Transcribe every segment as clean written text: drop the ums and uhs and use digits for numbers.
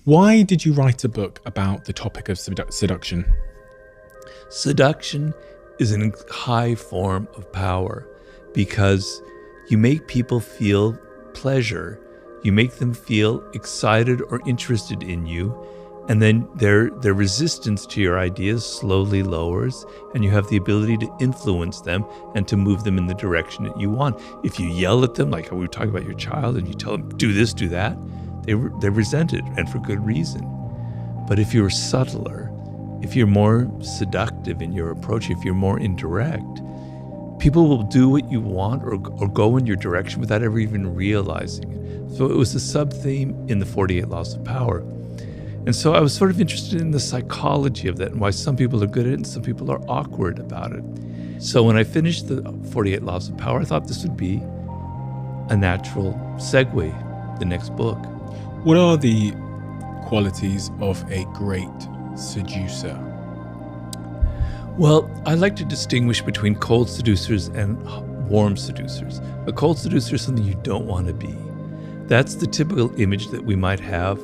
Why did you write a book about the topic of seduction? Seduction is a high form of power because you make people feel pleasure. You make them feel excited or interested in you, and then their resistance to your ideas slowly lowers, and you have the ability to influence them and to move them in the direction that you want. If you yell at them, like we were talking about your child, and you tell them, do this, do that, they resent it, and for good reason. But if you're subtler, if you're more seductive in your approach, if you're more indirect, people will do what you want or go in your direction without ever even realizing it. So it was a sub-theme in the 48 Laws of Power. And so I was sort of interested in the psychology of that and why some people are good at it and some people are awkward about it. So when I finished the 48 Laws of Power, I thought this would be a natural segue, the next book. What are the qualities of a great seducer? Well, I like to distinguish between cold seducers and warm seducers. A cold seducer is something you don't want to be. That's the typical image that we might have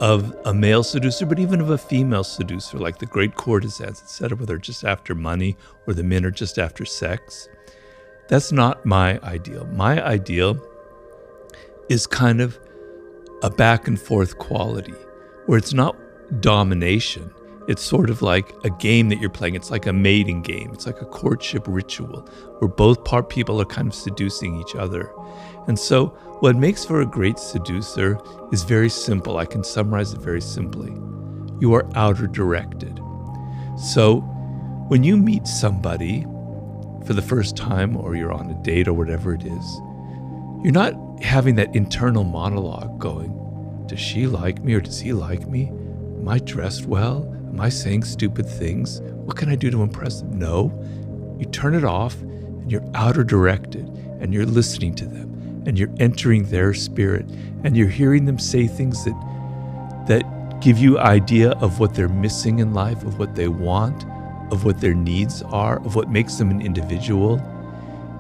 of a male seducer, but even of a female seducer, like the great courtesans, etc., where they're just after money or the men are just after sex. That's not my ideal. My ideal is kind of a back and forth quality where it's not domination. It's sort of like a game that you're playing. It's like a mating game. It's like a courtship ritual where both people are kind of seducing each other. And so what makes for a great seducer is very simple. I can summarize it very simply. You are outer directed. So when you meet somebody for the first time or you're on a date or whatever it is, you're not having that internal monologue going, does she like me or does he like me? Am I dressed well? Am I saying stupid things? What can I do to impress them? No. You turn it off and you're outer directed and you're listening to them and you're entering their spirit and you're hearing them say things that give you idea of what they're missing in life, of what they want, of what their needs are, of what makes them an individual.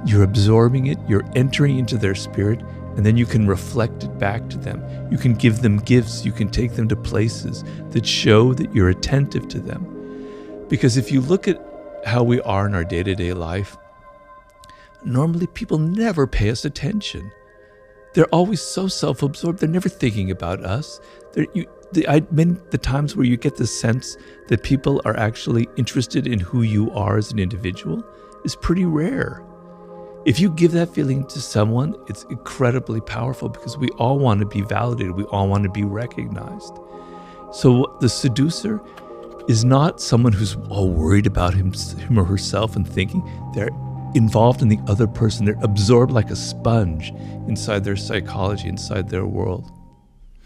You're absorbing it, you're entering into their spirit, and then you can reflect it back to them. You can give them gifts, you can take them to places that show that you're attentive to them. Because if you look at how we are in our day-to-day life, normally people never pay us attention. They're always so self-absorbed, they're never thinking about us. The times where you get the sense that people are actually interested in who you are as an individual is pretty rare. If you give that feeling to someone, it's incredibly powerful because we all want to be validated. We all want to be recognized. So the seducer is not someone who's all worried about him or herself and thinking. They're involved in the other person. They're absorbed like a sponge inside their psychology, inside their world.